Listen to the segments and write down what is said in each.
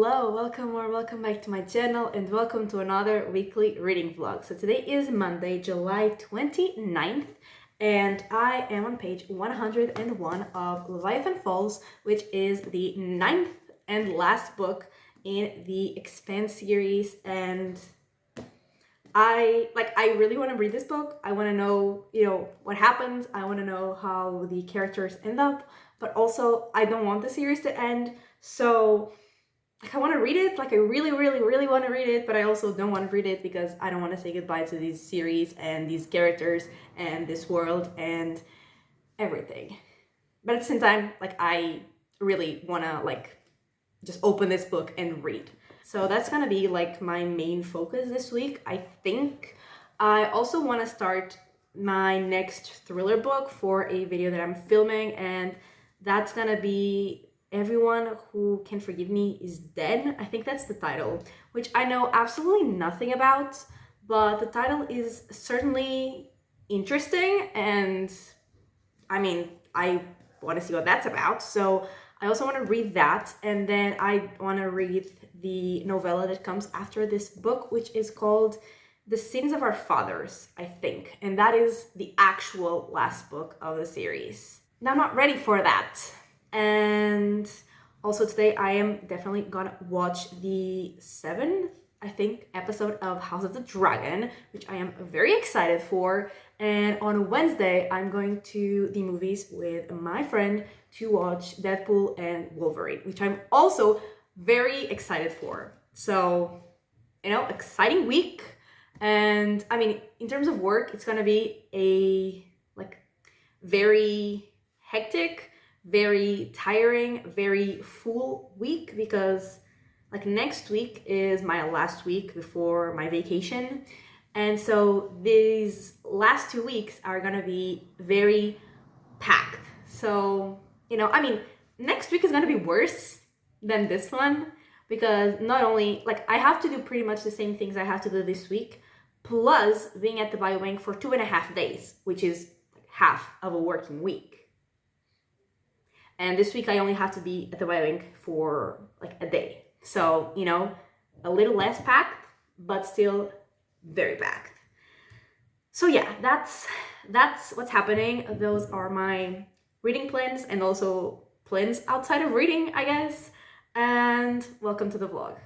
Hello, welcome or welcome back to my channel and welcome to another weekly reading vlog. So today is Monday, July 29th, and I am on page 101 of Leviathan Falls, which is the ninth and last book in the Expanse series. And I really want to read this book. I want to know, what happens. I want to know how the characters end up, but also I don't want the series to end. So I want to read it. I really, really, really want to read it, but I also don't want to read it because I don't want to say goodbye to these series and these characters and this world and everything. But at the same time, I really want to just open this book and read. So that's gonna be my main focus this week. I think I also want to start my next thriller book for a video that I'm filming, and that's gonna be Everyone Who Can Forgive Me Is Dead. I think that's the title, which I know absolutely nothing about, but the title is certainly interesting, and I mean, I want to see what that's about. So I also want to read that, and then I want to read the novella that comes after this book, which is called The Sins of Our Fathers, I think, and that is the actual last book of the series. Now, I'm not ready for that. And also today I am definitely gonna watch the 7th, I think, episode of House of the Dragon, which I am very excited for. And on Wednesday, I'm going to the movies with my friend to watch Deadpool and Wolverine, which I'm also very excited for. So, exciting week. And I mean, in terms of work, it's gonna be a very hectic, very tiring, very full week because next week is my last week before my vacation. And so these last 2 weeks are gonna be very packed. So, I mean, next week is gonna be worse than this one because not only, I have to do pretty much the same things I have to do this week, plus being at the biobank for 2.5 days, which is half of a working week. And this week I only have to be at the biobank for a day. So, a little less packed, but still very packed. So yeah, that's what's happening. Those are my reading plans and also plans outside of reading, I guess. And welcome to the vlog.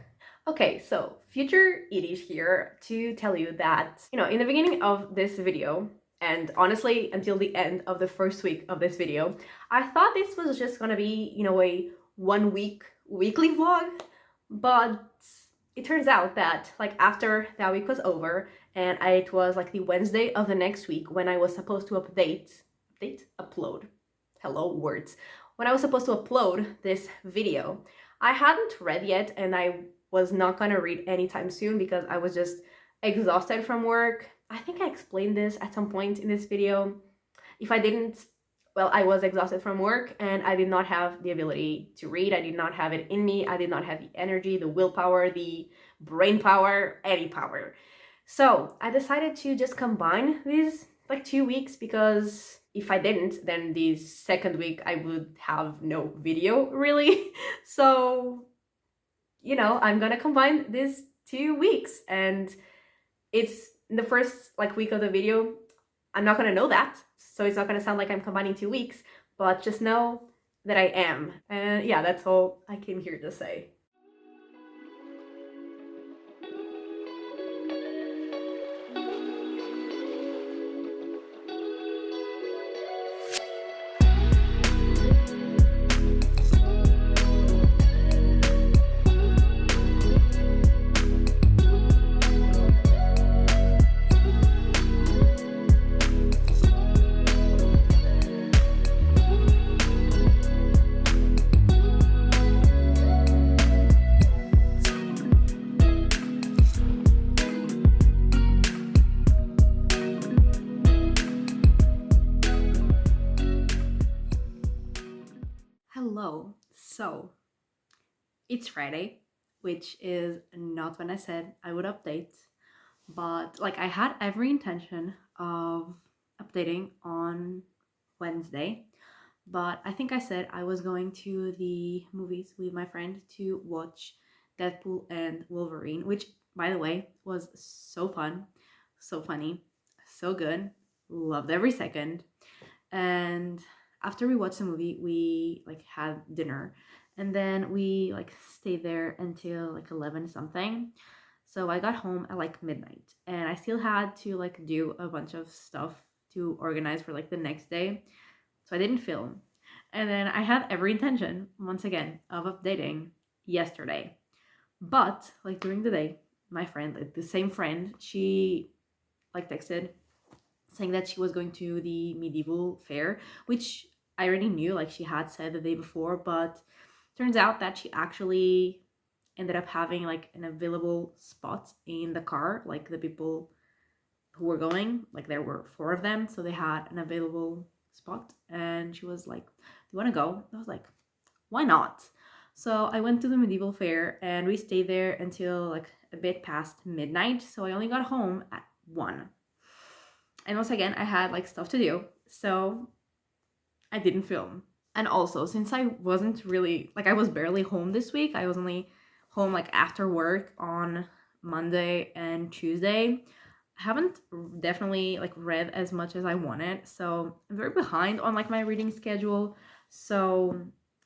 Okay, so future Edie here to tell you that, in the beginning of this video, and honestly, until the end of the first week of this video, I thought this was just gonna be, a 1 week weekly vlog, but it turns out that after that week was over and it was the Wednesday of the next week when I was supposed to upload, hello words, when I was supposed to upload this video, I hadn't read yet, and I was not gonna read anytime soon because I was just exhausted from work. I think I explained this at some point in this video. If I didn't, well, I was exhausted from work and I did not have the ability to read. I did not have it in me. I did not have the energy, the willpower, the brain power, any power. So I decided to just combine these 2 weeks because if I didn't, then the second week I would have no video really. So, I'm gonna combine these 2 weeks, and it's in the first week of the video. I'm not gonna know that, so it's not gonna sound like I'm combining 2 weeks, but just know that I am. And yeah, that's all I came here to say. Hello. So it's Friday, which is not when I said I would update, but I had every intention of updating on Wednesday, but I think I said I was going to the movies with my friend to watch Deadpool and Wolverine, which, by the way, was so fun, so funny, so good. Loved every second. And after we watched the movie, we like had dinner, and then we like stayed there until like 11 something. So I got home at like midnight, and I still had to like do a bunch of stuff to organize for like the next day. So I didn't film. And then I had every intention, once again, of updating yesterday. But like during the day, my friend, like the same friend, she like texted saying that she was going to the medieval fair, which I already knew, like she had said the day before, but turns out that she actually ended up having like an available spot in the car, like the people who were going, like there were four of them, so they had an available spot, and she was like, "Do you want to go?" I was like, "Why not?" So I went to the medieval fair, and we stayed there until like a bit past midnight. So I only got home at 1. And once again, I had like stuff to do, so I didn't film. And also, since I wasn't really like, I was barely home this week, I was only home like after work on Monday and Tuesday. I haven't definitely like read as much as I wanted, so I'm very behind on like my reading schedule. So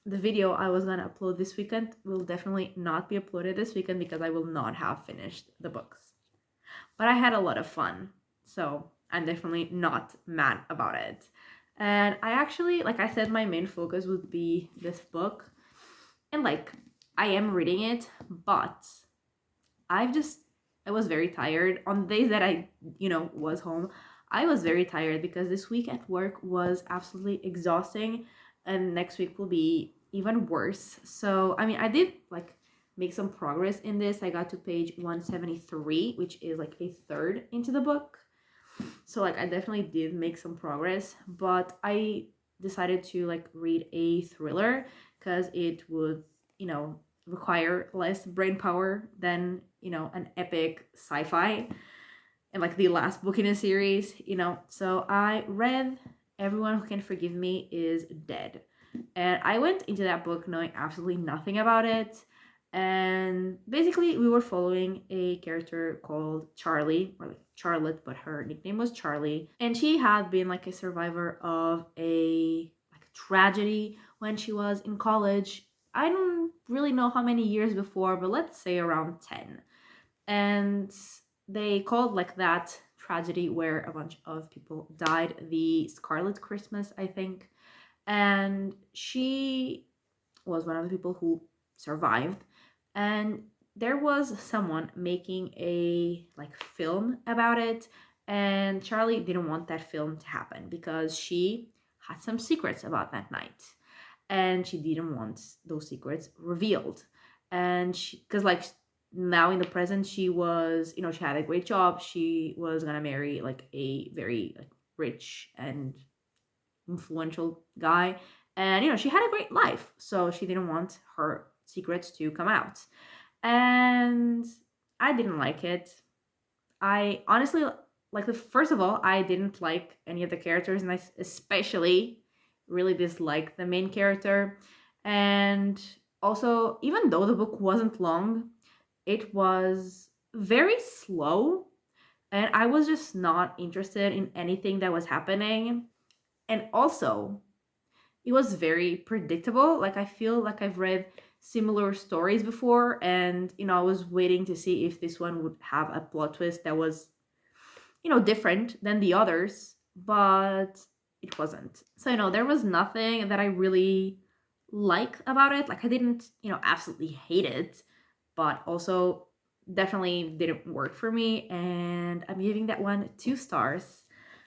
the video I was gonna upload this weekend will definitely not be uploaded this weekend because I will not have finished the books. But I had a lot of fun, so I'm definitely not mad about it. And I actually, like I said, my main focus would be this book. And like, I am reading it, but I've just, I was very tired. On days that I, was home, I was very tired because this week at work was absolutely exhausting. And next week will be even worse. So, I mean, I did like make some progress in this. I got to page 173, which is like a third into the book. So like I definitely did make some progress, but I decided to like read a thriller because it would, require less brain power than, an epic sci-fi and like the last book in a series. So I read Everyone Who Can Forgive Me Is Dead. And I went into that book knowing absolutely nothing about it. And basically, we were following a character called Charlie, or like Charlotte, but her nickname was Charlie. And she had been like a survivor of a like tragedy when she was in college. I don't really know how many years before, but let's say around 10. And they called like that tragedy where a bunch of people died the Scarlet Christmas, I think. And she was one of the people who survived. And there was someone making a like film about it, and Charlie didn't want that film to happen because she had some secrets about that night, and she didn't want those secrets revealed. And she, because like now in the present, she was, she had a great job, she was gonna marry like a very like rich and influential guy, and she had a great life, so she didn't want her secrets to come out. And I didn't like it. I honestly, like, the first of all, I didn't like any of the characters, and I especially really disliked the main character. And also, even though the book wasn't long, it was very slow, and I was just not interested in anything that was happening. And also, it was very predictable. Like I feel like I've read similar stories before, and I was waiting to see if this one would have a plot twist that was, different than the others, but it wasn't. So, there was nothing that I really like about it. Like I didn't, absolutely hate it, but also definitely didn't work for me, and I'm giving that one 2 stars.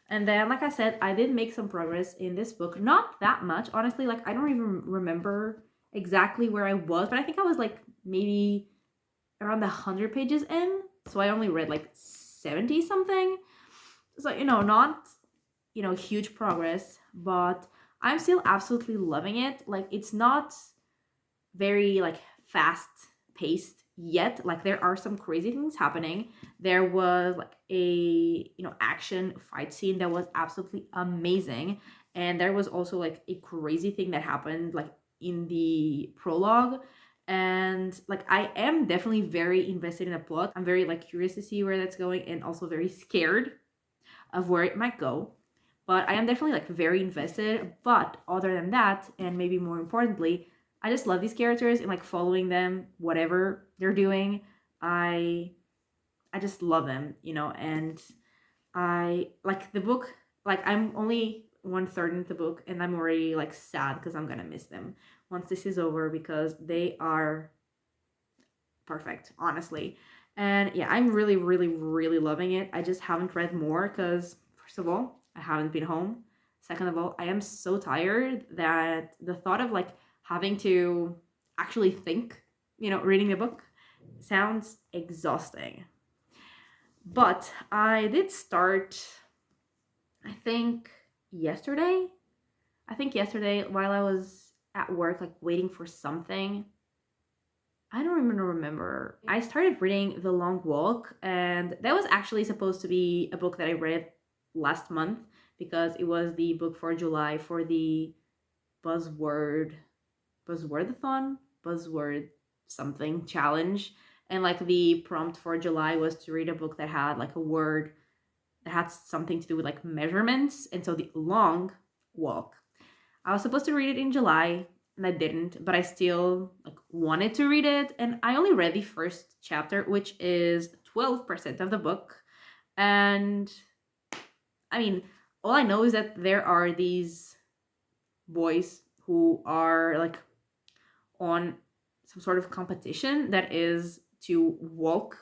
And then, like I said, I did make some progress in this book. Not that much, honestly. Like, I don't even remember exactly where I was, but I think I was like maybe around the 100 pages in. So I only read like 70 something. So, not, huge progress, but I'm still absolutely loving it. Like, it's not very like fast paced yet. Like there are some crazy things happening. There was like a action fight scene that was absolutely amazing, and there was also like a crazy thing that happened like in the prologue. And like I am definitely very invested in the plot. I'm very like curious to see where that's going, and also very scared of where it might go. But I am definitely like very invested. But other than that, and maybe more importantly, I just love these characters and like following them, whatever they're doing. I just love them, you know, and I like the book. Like I'm only one third into the book, and I'm already like sad because I'm gonna miss them once this is over because they are perfect, honestly. And yeah, I'm really, really, really loving it. I just haven't read more because, first of all, I haven't been home. Second of all, I am so tired that the thought of like having to actually think, you know, reading the book sounds exhausting. But I did start, I think, yesterday. I think yesterday while I was at work, like waiting for something. I don't even remember. I started reading The Long Walk, and that was actually supposed to be a book that I read last month because it was the book for July for the buzzword buzzwordathon, buzzword something challenge. And like the prompt for July was to read a book that had like a word that had something to do with like measurements. And so the long walk. I was supposed to read it in July and I didn't, but I still like wanted to read it. And I only read the first chapter, which is 12% of the book. And I mean, all I know is that there are these boys who are like on some sort of competition that is to walk,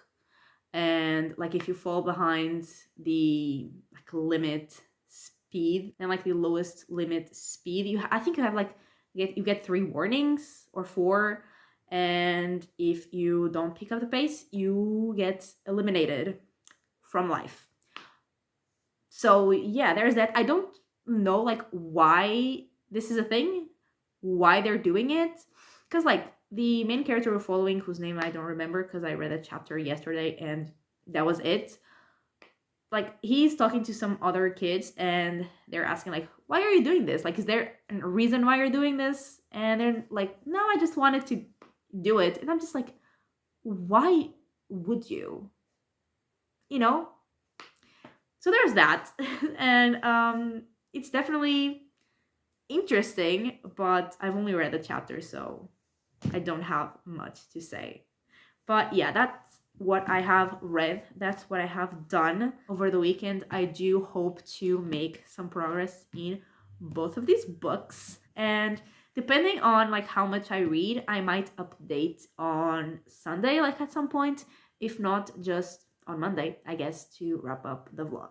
and like if you fall behind the like limit speed and like the lowest limit speed, I think you have like you get 3 warnings or 4, and if you don't pick up the pace you get eliminated from life. So yeah, there's that. I don't know like why this is a thing, why they're doing it, because like the main character we're following, whose name I don't remember because I read a chapter yesterday and that was it. Like he's talking to some other kids and they're asking like, why are you doing this? Like, is there a reason why you're doing this? And they're like, no, I just wanted to do it. And I'm just like, why would you? You know? So there's that. And it's definitely interesting, but I've only read the chapter, so I don't have much to say. But yeah, that's what I have read. That's what I have done over the weekend. I do hope to make some progress in both of these books. And depending on like how much I read, I might update on Sunday, like at some point. If not, just on Monday, I guess, to wrap up the vlog.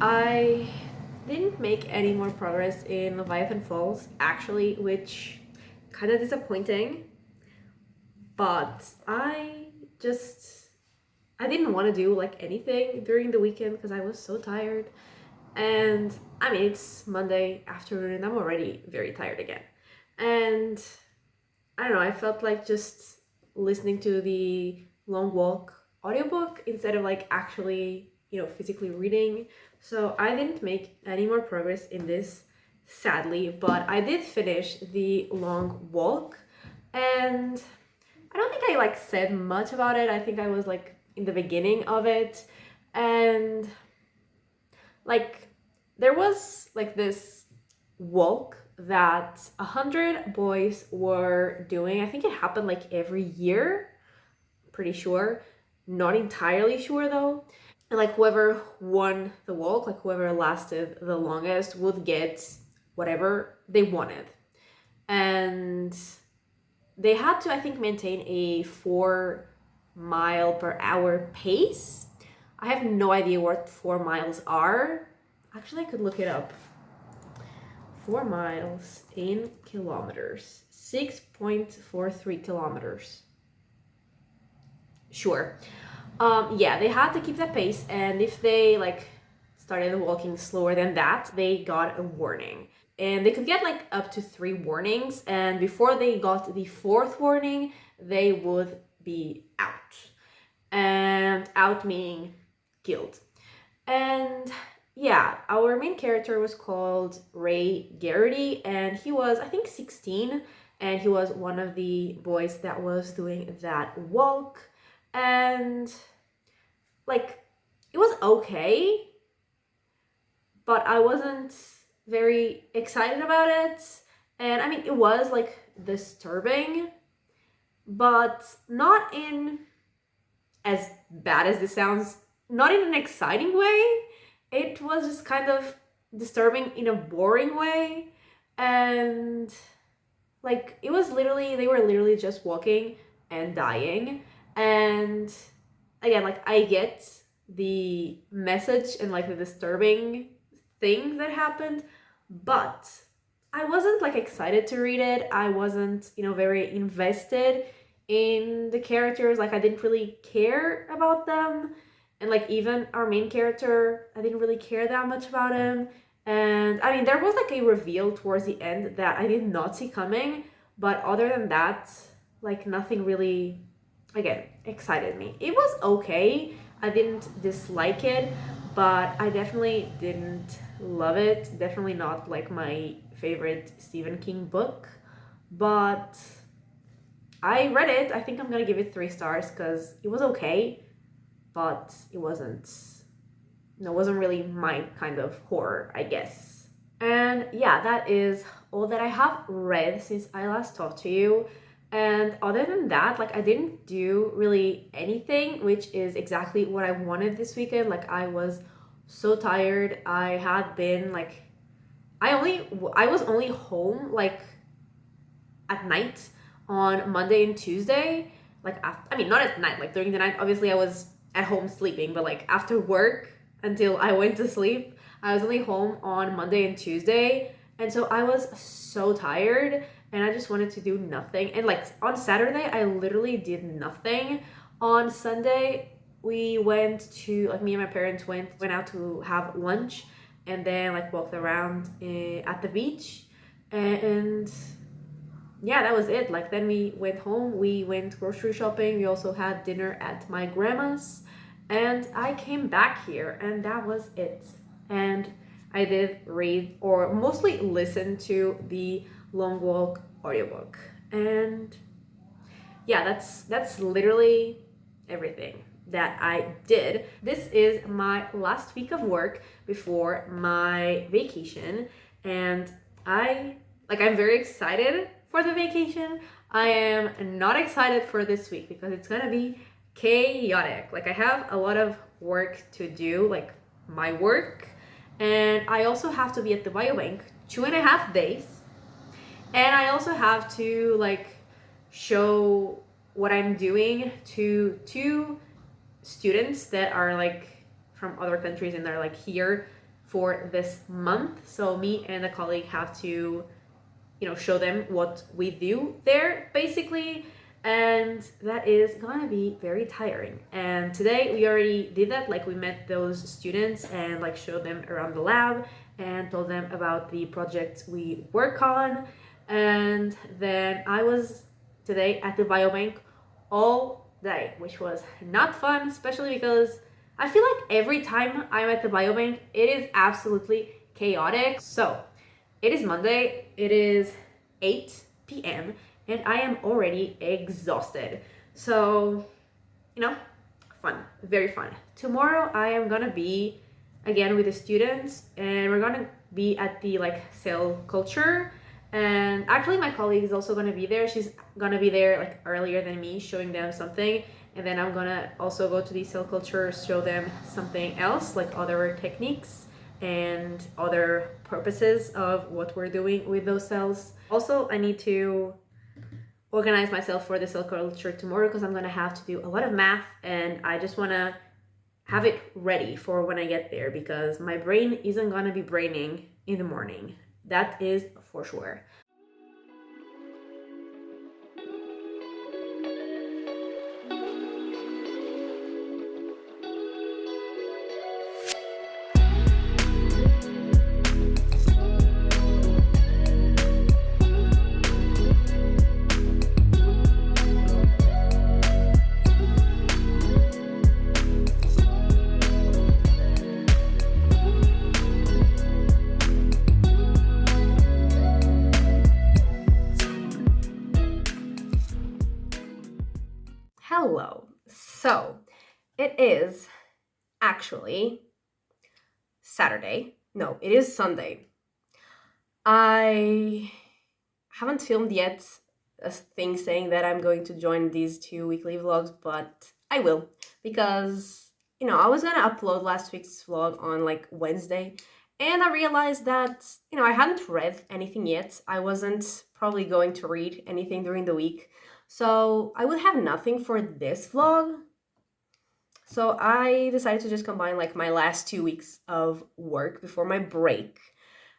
I didn't make any more progress in Leviathan Falls, actually, which kind of disappointing. But I didn't want to do like anything during the weekend because I was so tired. And I mean, it's Monday afternoon and I'm already very tired again. And I don't know, I felt like just listening to the Long Walk audiobook instead of like actually, you know, physically reading. So I didn't make any more progress in this, sadly, but I did finish the Long Walk. And I don't think I like said much about it. I think I was like in the beginning of it. And like there was like this walk that 100 boys were doing. I think it happened like every year, pretty sure. Not entirely sure though. And like whoever won the walk, like whoever lasted the longest, would get whatever they wanted. And they had to, I think, maintain a 4 mile per hour pace. I have no idea what 4 miles are. Actually, I could look it up. 4 miles in kilometers, 6.43 kilometers. Sure. Yeah, they had to keep that pace, and if they like started walking slower than that, they got a warning. And they could get like up to 3 warnings, and before they got the fourth warning, they would be out. And out meaning killed. And yeah, our main character was called Ray Garrity, and he was, I think, 16, and he was one of the boys that was doing that walk. And like, it was okay, but I wasn't very excited about it. And I mean, it was like disturbing, but not in, as bad as this sounds, not in an exciting way. It was just kind of disturbing in a boring way. And like, it was literally, they were literally just walking and dying. And again, like, I get the message and like the disturbing thing that happened, but I wasn't like excited to read it. I wasn't, very invested in the characters. Like, I didn't really care about them. And like, even our main character, I didn't really care that much about him. And I mean, there was like a reveal towards the end that I did not see coming, but other than that, like, nothing really, again, excited me. It was okay. I didn't dislike it, but I definitely didn't love it. Definitely not like my favorite Stephen King book, but I read it. I think I'm gonna give it 3 stars because it was okay, but it wasn't really my kind of horror, I guess. And yeah, that is all that I have read since I last talked to you. And other than that, like, I didn't do really anything, which is exactly what I wanted this weekend. Like, I was so tired. I had been like, I was only home like at night on Monday and Tuesday. Like, I mean, not at night, like during the night. Obviously, I was at home sleeping, but like after work until I went to sleep, I was only home on Monday and Tuesday. And so I was so tired and I just wanted to do nothing. And like on Saturday, I literally did nothing. On Sunday, we went to, like, me and my parents went out to have lunch and then like walked around at the beach. And yeah, that was it. Like, then we went home, we went grocery shopping, we also had dinner at my grandma's, and I came back here, and that was it. And I did read, or mostly listen to the Long Walk audiobook. And yeah, that's literally everything that I did. This is my last week of work before my vacation, and I'm very excited for the vacation. I am not excited for this week because it's gonna be chaotic. Like, I have a lot of work to do, like my work, and I also have to be at the biobank 2.5 days, and I also have to like show what I'm doing to 2 students that are like from other countries and they're like here for this month. So me and a colleague have to, show them what we do there basically. And that is gonna be very tiring. And today we already did that. Like, we met those students and like showed them around the lab and told them about the projects we work on. And then I was today at the biobank all day, which was not fun, especially because I feel like every time I'm at the biobank, it is absolutely chaotic. So it is Monday, it is 8 p.m., and I am already exhausted. So, fun, very fun. Tomorrow I am gonna be again with the students, and we're gonna be at the like cell culture. And actually, my colleague is also gonna be there. She's gonna be there like earlier than me, showing them something. And then I'm gonna also go to the cell culture, show them something else, like other techniques and other purposes of what we're doing with those cells. Also, I need to organize myself for the cell culture tomorrow because I'm gonna have to do a lot of math, and I just wanna have it ready for when I get there because my brain isn't gonna be braining in the morning. That is for sure. it is actually Saturday. No, it is Sunday. I haven't filmed yet a thing saying that I'm going to join these 2 weekly vlogs, but I will, because, I was gonna upload last week's vlog on like Wednesday, and I realized that, I hadn't read anything yet. I wasn't probably going to read anything during the week, so I would have nothing for this vlog. So I decided to just combine like my last 2 weeks of work before my break.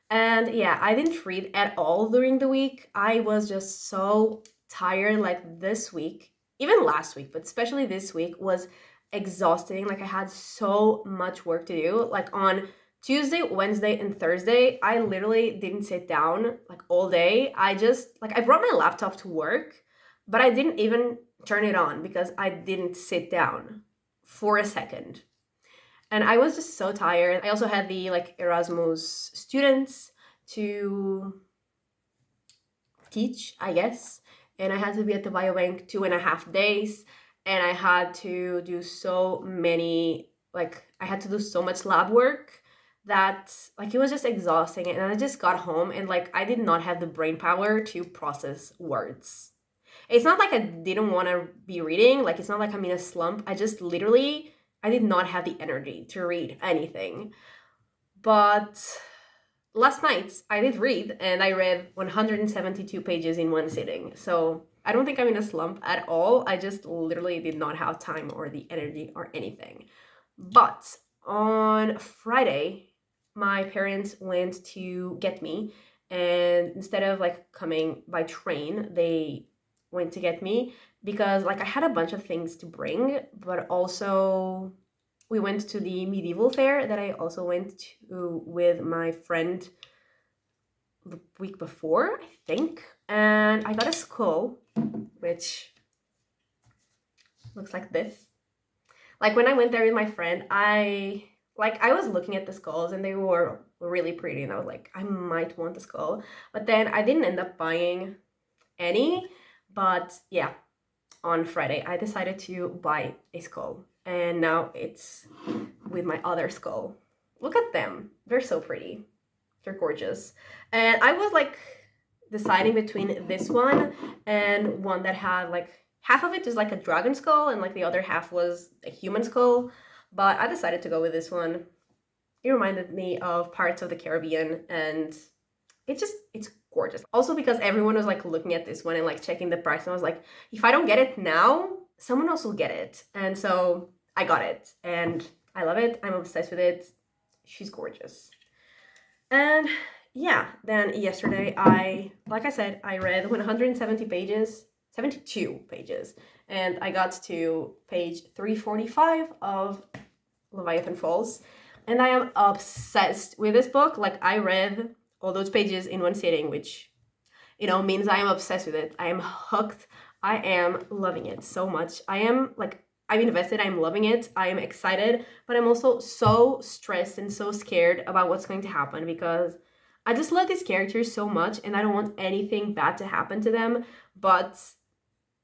And yeah, I didn't read at all during the week. I was just so tired. Like this week, even last week, but especially this week was exhausting. Like I had so much work to do. Like on Tuesday, Wednesday, and Thursday, I literally didn't sit down like all day. I brought my laptop to work, but I didn't even turn it on because I didn't sit down for a second. And I was just so tired. I also had the like Erasmus students to teach, I guess. And I had to be at the biobank 2.5 days. And I had to do so many, I had to do so much lab work that it was just exhausting. And I just got home and I did not have the brain power to process words. It's not like I didn't want to be reading. It's not like I'm in a slump. I just literally, I did not have the energy to read anything. But last night I did read, and I read 172 pages in one sitting. So I don't think I'm in a slump at all. I just literally did not have time or the energy or anything. But on Friday, my parents went to get me, and instead of coming by train, they went to get me because I had a bunch of things to bring, but also we went to the medieval fair that I also went to with my friend the week before, I think. And I got a skull, which looks like this. When I went there with my friend, I was looking at the skulls and they were really pretty, and I was like, I might want a skull. But then I didn't end up buying any. But yeah, on Friday, I decided to buy a skull. And now it's with my other skull. Look at them. They're so pretty. They're gorgeous. And I was deciding between this one and one that had half of it is a dragon skull and the other half was a human skull. But I decided to go with this one. It reminded me of Pirates of the Caribbean, and it's gorgeous. Also because everyone was looking at this one and checking the price, and I was like, if I don't get it now, someone else will get it. And so I got it and I love it. I'm obsessed with it. She's gorgeous. And yeah, then yesterday I read 172 pages, and I got to page 345 of Leviathan Falls, and I am obsessed with this book. I read all those pages in one sitting, which, means I am obsessed with it. I am hooked. I am loving it so much. I'm invested. I'm loving it. I am excited, but I'm also so stressed and so scared about what's going to happen because I just love these characters so much and I don't want anything bad to happen to them. But,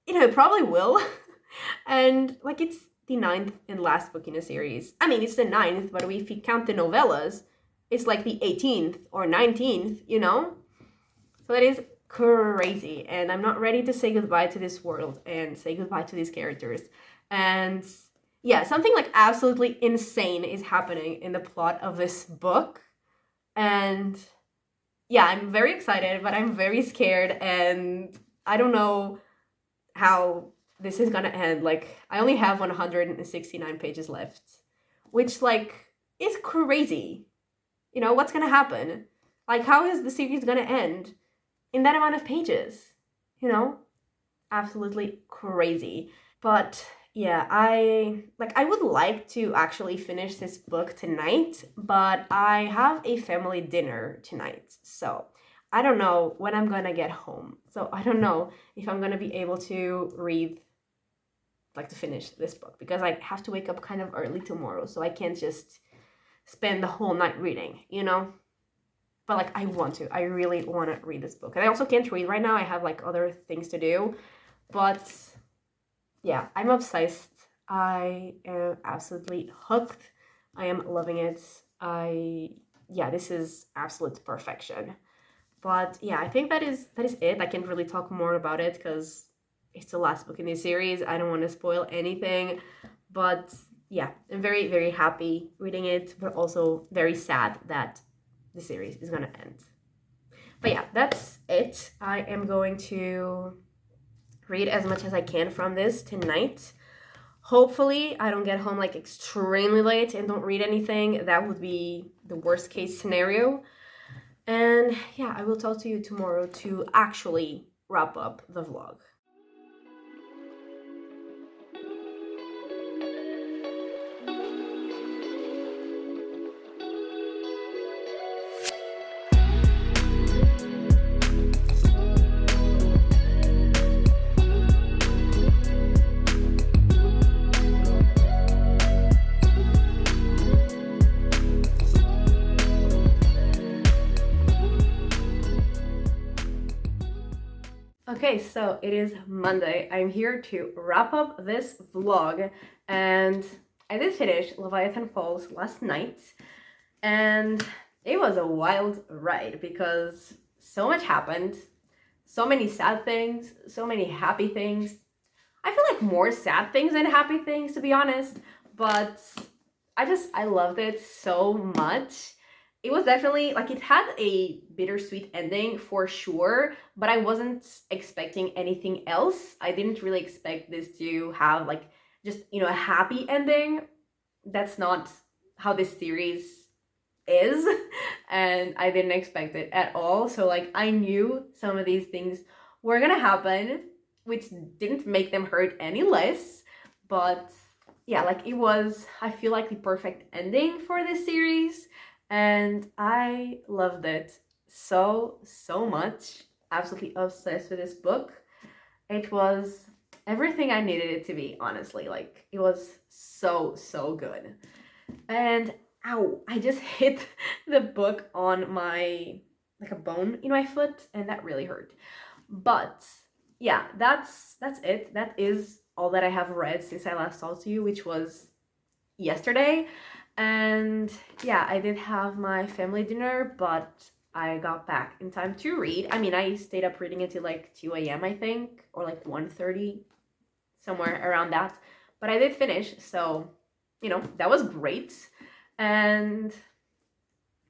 it probably will. And it's the 9th and last book in a series. I mean, it's the 9th, but if you count the novellas, it's the 18th or 19th, So that is crazy. And I'm not ready to say goodbye to this world and say goodbye to these characters. And yeah, something absolutely insane is happening in the plot of this book. And yeah, I'm very excited, but I'm very scared. And I don't know how this is gonna end. I only have 169 pages left, which is crazy. What's gonna happen? How is the series gonna end in that amount of pages? Absolutely crazy. But yeah, I would like to actually finish this book tonight, but I have a family dinner tonight. So I don't know when I'm gonna get home. So I don't know if I'm gonna be able to read, to finish this book, because I have to wake up kind of early tomorrow. So I can't just spend the whole night reading, But I want to. I really want to read this book. And I also can't read right now. I have other things to do. But yeah, I'm obsessed. I am absolutely hooked. I am loving it. This is absolute perfection. But yeah, I think that is it. I can't really talk more about it because it's the last book in this series. I don't want to spoil anything. But yeah, I'm very, very happy reading it, but also very sad that the series is gonna end. But yeah, that's it. I am going to read as much as I can from this tonight. Hopefully, I don't get home like extremely late and don't read anything. That would be the worst case scenario. And yeah, I will talk to you tomorrow to actually wrap up the vlog. Okay, so it is Monday. I'm here to wrap up this vlog, and I did finish Leviathan Falls last night, and it was a wild ride because so much happened, so many sad things, so many happy things. I feel like more sad things than happy things, to be honest, but I loved it so much. It was definitely like it had a bittersweet ending for sure, but I wasn't expecting anything else. I didn't really expect this to have like just, a happy ending. That's not how this series is, and I didn't expect it at all. So like I knew some of these things were gonna happen, which didn't make them hurt any less, but yeah, like it was, I feel like, the perfect ending for this series, and I loved it so much. Absolutely obsessed with this book. It was everything I needed it to be, honestly. Like it was so good. And ow, I just hit the book on my, like, a bone in my foot, and that really hurt. But yeah, that's it. That is all that I have read since I last talked to you, which was yesterday. And yeah, I did have my family dinner, but I got back in time to read. I mean, I stayed up reading until like 2 a.m., I think, or like 1:30, somewhere around that. But I did finish, so that was great. And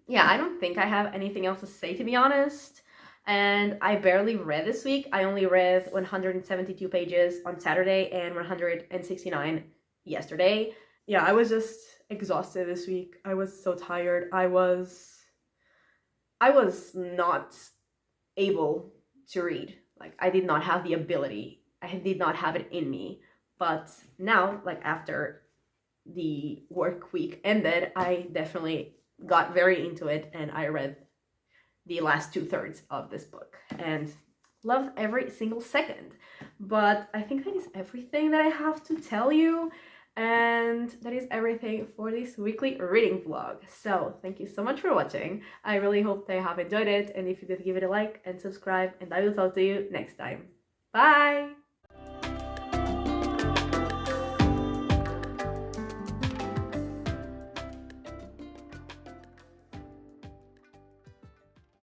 yeah, I don't think I have anything else to say, to be honest. And I barely read this week. I only read 172 pages on Saturday and 169 yesterday. Yeah, I was just exhausted this week. I was so tired. I was not able to read. Like I did not have the ability. I did not have it in me. But now, like after the work week ended, I definitely got very into it, and I read the last 2/3 of this book and loved every single second. But I think that is everything that I have to tell you, and that is everything for this weekly reading vlog. So thank you so much for watching. I really hope that you have enjoyed it, and if you did, give it a like and subscribe, and I will talk to you next time. Bye!